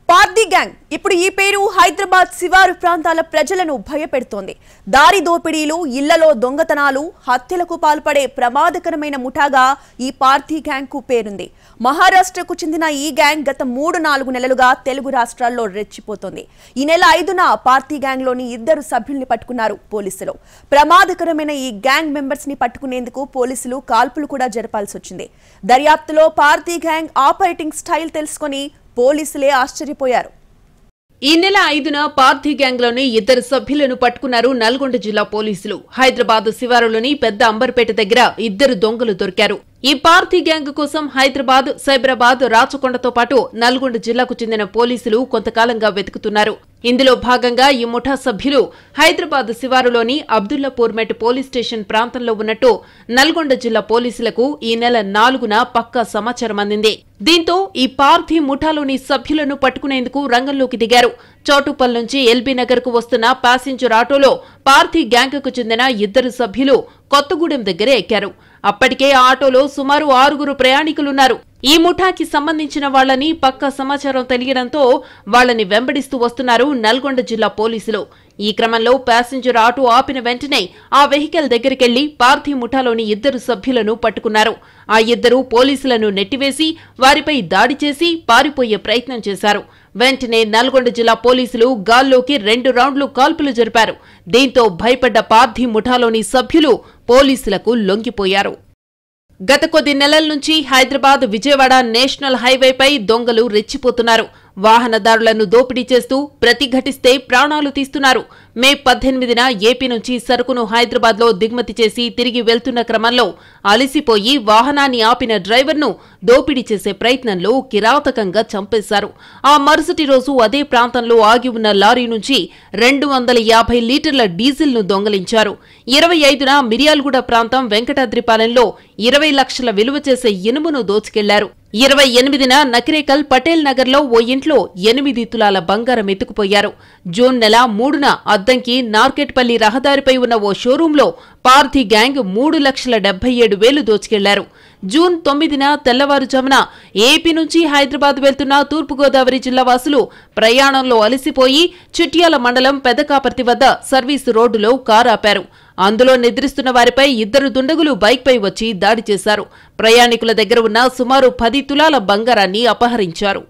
Party gang ఇప్పుడు ఈ పేరు హైదరాబాద్ శివారు ప్రాంతాల ప్రజలను భయపెడుతోంది. దారి దోపిడీలు, ఇళ్లలో దొంగతనాలు, హత్యలకు పాల్పడే ప్రమాదకరమైన ముఠాగా ఈ పార్టీ గ్యాంగ్ కు పేరుంది. మహారాష్ట్రకు చెందిన ఈ గ్యాంగ్ గత 3-4 నెలలుగా తెలుగు రాష్ట్రాల్లో రెచ్చిపోతోంది. ఈ నెల 5న పార్టీ గ్యాంగ్ లోని 2 సభ్యుల్ని పట్టుకున్నారు పోలీసులు. ప్రమాదకరమైన ఈ గ్యాంగ్ మెంబర్స్ ని పట్టుకునేందుకు పోలీసులు కాల్పులు కూడా జరపాల్సి వచ్చింది. దర్యాప్తులో పార్టీ గ్యాంగ్ ఆపరేటింగ్ స్టైల్ తెలుసుకొని పోలీసులే ఆశ్చర్యపోయారు. ఈ నెల 5న పార్టీ గ్యాంగ్ లోని 2 సభ్యులను పట్టుకున్నారు నల్గొండ జిల్లా పోలీసులు. హైదరాబాద్ శివారులోని పెద్ద అంబర్పేట దగ్గర 2 దొంగలు దొరికారు. ఈ పార్టీ గ్యాంగ్ కోసం హైదరాబాద్, సైబరాబాద్, రాచకొండతో పాటు నల్గొండ జిల్లాకు చెందిన పోలీసులు కొంతకాలంగా వెతుకుతున్నారు. ఇందులో భాగంగా ఈ ముఠా సభ్యులు హైదరాబాద్ శివారులోని అబ్దుల్లాపూర్ మెట్ పోలీస్ స్టేషన్ ప్రాంతంలో ఉన్నట్టు నల్గొండ జిల్లా పోలీసులకు ఈ నెల 4న పక్కా సమాచారం అందింది. దీంతో ఈ పార్టీ ముఠాలోని సభ్యులను పట్టుకునేందుకు రంగంలోకి దిగారు. చౌటుప్పల్ నుంచి ఎల్బీ నగర్ కు వస్తున్న ప్యాసింజర్ ఆటోలో పార్టీ గ్యాంగ్ కు చెందిన 2 సభ్యులు కొత్తగూడెం దగ్గర ఎక్కారు. అప్పటికే ఆ ఆటోలో సుమారు 6 ప్రయాణికులున్నారు. ఈ ముఠాకి సంబంధించిన వాళ్లని పక్కా సమాచారం తెలియడంతో వాళ్లని వెంబడిస్తూ వస్తున్నారు నల్గొండ జిల్లా పోలీసులు. ఈ క్రమంలో ప్యాసింజర్ ఆటో ఆపిన వెంటనే ఆ వెహికల్ దగ్గరికెళ్లి పార్టీ ముఠాలోని 2 సభ్యులను పట్టుకున్నారు. ఆ 2 పోలీసులను నెట్టివేసి వారిపై దాడి చేసి పారిపోయే ప్రయత్నం చేశారు. వెంటనే నల్గొండ జిల్లా పోలీసులు గాల్లోకి 2 రౌండ్లు కాల్పులు జరిపారు. దీంతో భయపడ్డ పార్టీ ముఠాలోని సభ్యులు పోలీసులకు లొంగిపోయారు. గత కొద్ది నెలల నుంచి హైదరాబాద్, విజయవాడ నేషనల్ హైవేపై దొంగలు రెచ్చిపోతున్నారు. వాహనదారులను దోపిడీ చేస్తూ ప్రతిఘటిస్తే ప్రాణాలు తీస్తున్నారు. మే 18న ఏపీ నుంచి సరుకును హైదరాబాద్ లో దిగుమతి చేసి తిరిగి వెళ్తున్న క్రమంలో అలసిపోయి వాహనాన్ని ఆపిన డ్రైవర్ను దోపిడీ చేసే ప్రయత్నంలో కిరాతకంగా చంపేశారు. ఆ మరుసటి రోజు అదే ప్రాంతంలో ఆగి ఉన్న లారీ నుంచి 250 లీటర్ల డీజిల్ ను దొంగలించారు. 25న మిర్యాలగూడ ప్రాంతం వెంకటాద్రిపాలెంలో 20 లక్షల విలువ చేసే ఇనుమును దోచుకెళ్లారు. 28న నకిరేకల్ పటేల్ నగర్ లో ఓ ఇంట్లో 8 తులాల బంగారం ఎత్తుకుపోయారు. జూన్ నెల 3న అద్దంకి నార్కెట్పల్లి రహదారిపై ఉన్న ఓ షోరూంలో పార్టీ గ్యాంగ్ 3,77,000 దోచుకెళ్లారు. జూన్ 9న తెల్లవారుజామున ఏపీ నుంచి హైదరాబాద్ వెళ్తున్న తూర్పుగోదావరి జిల్లా వాసులు ప్రయాణంలో అలసిపోయి చిట్యాల మండలం పెదకాపర్తి వద్ద సర్వీసు రోడ్డులో కారు ఆపారు. అందులో నిద్రిస్తున్న వారిపై 2 దుండగులు బైక్పై వచ్చి దాడి చేశారు. ప్రయాణికుల దగ్గర ఉన్న సుమారు 10 తులాల బంగారాన్ని అపహరించారు.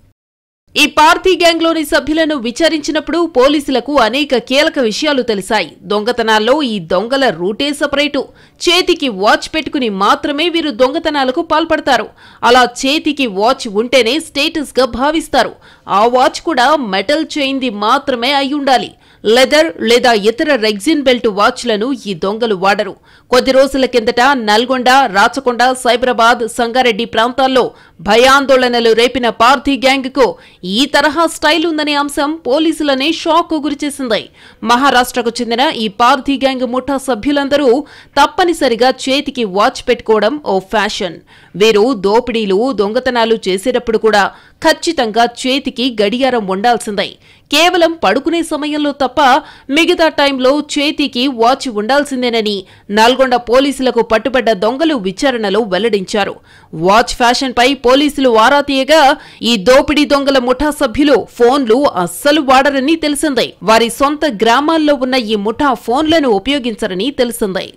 ఈ పార్టీ గ్యాంగ్లోని సభ్యులను విచారించినప్పుడు పోలీసులకు అనేక కీలక విషయాలు తెలిసాయి. దొంగతనాల్లో ఈ దొంగల రూటే సపరేటు. చేతికి వాచ్ పెట్టుకుని మాత్రమే వీరు దొంగతనాలకు పాల్పడతారు. అలా చేతికి వాచ్ ఉంటేనే స్టేటస్ గా భావిస్తారు. ఆ వాచ్ కూడా మెటల్ చైన్ది మాత్రమే అయి ఉండాలి. లెదర్ లేదా ఇతర రెగ్జిన్ బెల్ట్ వాచ్లను ఈ దొంగలు వాడరు. కొద్ది రోజుల కిందట నల్గొండ, రాచకొండ, సైబరాబాద్, సంగారెడ్డి ప్రాంతాల్లో భయాందోళనలు రేపిన పార్టీ గ్యాంగ్ కు ఈ తరహా స్టైల్ ఉందనే అంశం పోలీసులనే షాక్ కు గురిచేసింది. మహారాష్ట్రకు చెందిన ఈ పార్టీ గ్యాంగ్ ముఠా సభ్యులందరూ తప్పనిసరిగా చేతికి వాచ్ పెట్టుకోవడం ఓ ఫ్యాషన్. వీరు దోపిడీలు, దొంగతనాలు చేసేటప్పుడు కూడా ఖచ్చితంగా చేతికి గడియారం ఉండాల్సిందే. కేవలం పడుకునే సమయంలో తప్ప మిగతా టైంలో చేతికి వాచ్ ఉండాల్సిందేనని నల్గొండ పోలీసులకు పట్టుబడ్డ దొంగలు విచారణలో వెల్లడించారు. వాచ్ ఫ్యాషన్ పై పోలీసులు ఆరా తీయగా ఈ దోపిడీ దొంగల ముఠా సభ్యులు ఫోన్లు అస్సలు వాడరని తెలిసిందే. వారి సొంత గ్రామాల్లో ఉన్న ఈ ముఠా ఫోన్లను ఉపయోగించరని తెలిసిందే.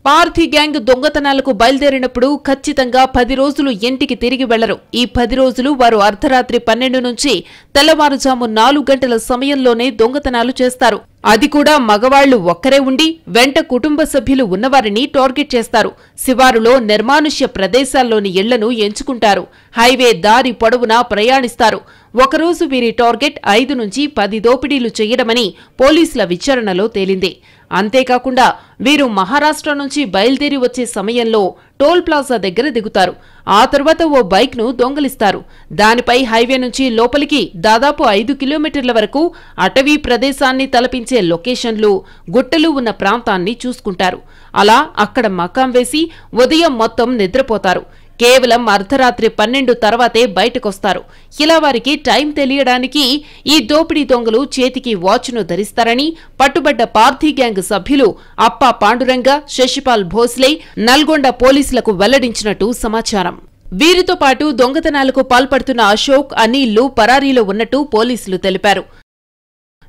పార్టీ గ్యాంగ్ దొంగతనాలకు బయలుదేరినప్పుడు ఖచ్చితంగా 10 రోజులు ఇంటికి తిరిగి వెళ్లరు. ఈ 10 రోజులు వారు అర్ధరాత్రి 12 నుంచి తెల్లవారుజాము 4 గంటల సమయంలోనే దొంగతనాలు చేస్తారు. అది కూడా మగవాళ్లు ఒక్కరే ఉండి వెంట కుటుంబ సభ్యులు ఉన్నవారిని టార్గెట్ చేస్తారు. శివారులో నిర్మానుష్య ప్రదేశాల్లోని ఇళ్లను ఎంచుకుంటారు. హైవే దారి పొడవునా ప్రయాణిస్తారు. ఒకరోజు వీరి టార్గెట్ 5 నుంచి 10 దోపిడీలు చేయడమని పోలీసుల విచారణలో తేలింది. అంతేకాకుండా వీరు మహారాష్ట్ర నుంచి బయలుదేరి వచ్చే సమయంలో టోల్ ప్లాజా దగ్గర దిగుతారు. ఆ తర్వాత ఓ బైక్ ను దొంగలిస్తారు. దానిపై హైవే నుంచి లోపలికి దాదాపు 5 కిలోమీటర్ల వరకు అటవీ ప్రదేశాన్ని తలపించే లొకేషన్లు, గుట్టలు ఉన్న ప్రాంతాన్ని చూసుకుంటారు. అలా అక్కడ మకాం వేసి ఉదయం మొత్తం నిద్రపోతారు. కేవలం అర్ధరాత్రి 12 తర్వాతే బయటకొస్తారు. ఇలా వారికి టైం తెలియడానికి ఈ దోపిడీ దొంగలు చేతికి వాచ్ను ధరిస్తారని పట్టుబడ్డ పార్టీ గ్యాంగ్ సభ్యులు అప్పా పాండురంగ, శశిపాల్ భోస్లే నల్గొండ పోలీసులకు వెల్లడించినట్టు సమాచారం. వీరితో పాటు దొంగతనాలకు పాల్పడుతున్న అశోక్, అనిల్లు పరారీలో ఉన్నట్టు పోలీసులు తెలిపారు.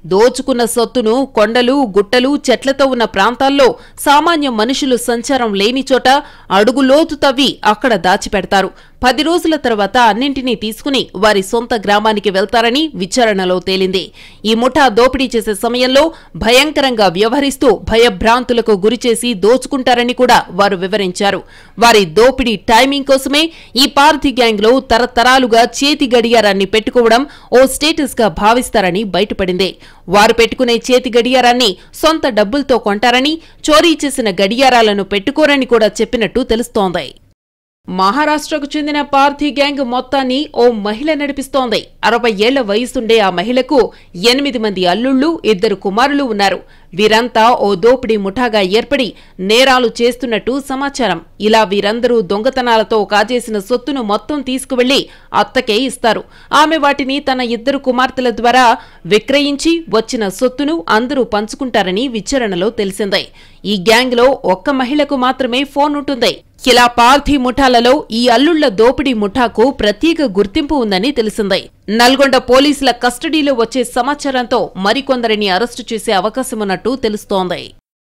దోచుకున్న సొత్తును కొండలు, గుట్టలు, చెట్లతో ఉన్న ప్రాంతాల్లో సామాన్య మనుషులు సంచారం లేని చోట అడుగులోతు తవ్వి అక్కడ దాచిపెడతారు. 10 రోజుల తర్వాత అన్నింటినీ తీసుకుని వారి సొంత గ్రామానికి వెళ్తారని విచారణలో తేలింది. ఈ ముఠా దోపిడీ చేసే సమయంలో భయంకరంగా వ్యవహరిస్తూ భయభ్రాంతులకు గురిచేసి దోచుకుంటారని కూడా వారు వివరించారు. వారి దోపిడీ టైమింగ్ కోసమే ఈ పార్థీ గ్యాంగ్ లో తరతరాలుగా చేతి గడియారాన్ని పెట్టుకోవడం ఓ స్టేటస్ గా భావిస్తారని బయటపడింది. వారు పెట్టుకునే చేతి గడియారాన్ని సొంత డబ్బులతో కొంటారని, చోరీ చేసిన గడియారాలను పెట్టుకోరని కూడా చెప్పినట్టు తెలుస్తోంది. మహారాష్ట్రకు చెందిన పార్థీ గ్యాంగ్ మొత్తాన్ని ఓ మహిళ నడిపిస్తోంది. 60 ఏళ్ల వయసుండే ఆ మహిళకు 8 మంది అల్లుళ్లు, 2 కుమారులు ఉన్నారు. వీరంతా ఓ దోపిడీ ముఠాగా ఏర్పడి నేరాలు చేస్తున్నట్టు సమాచారం. ఇలా వీరందరూ దొంగతనాలతో కాజేసిన సొత్తును మొత్తం తీసుకువెళ్లి అత్తకే ఇస్తారు. ఆమె వాటిని తన 2 కుమార్తెల ద్వారా విక్రయించి వచ్చిన సొత్తును అందరూ పంచుకుంటారని విచారణలో తెలిసింది. ఈ గ్యాంగ్ లో ఒక్క మహిళకు మాత్రమే ఫోన్ ఉంటుంది. ఇలా పార్థీ ముఠాలలో ఈ అల్లుళ్ల దోపిడీ ముఠాకు ప్రత్యేక గుర్తింపు ఉందని తెలిసింది. నల్గొండ పోలీసుల కస్టడీలో వచ్చే సమాచారంతో మరికొందరిని అరెస్టు చేసే అవకాశమున్నట్టు తెలుస్తోంది.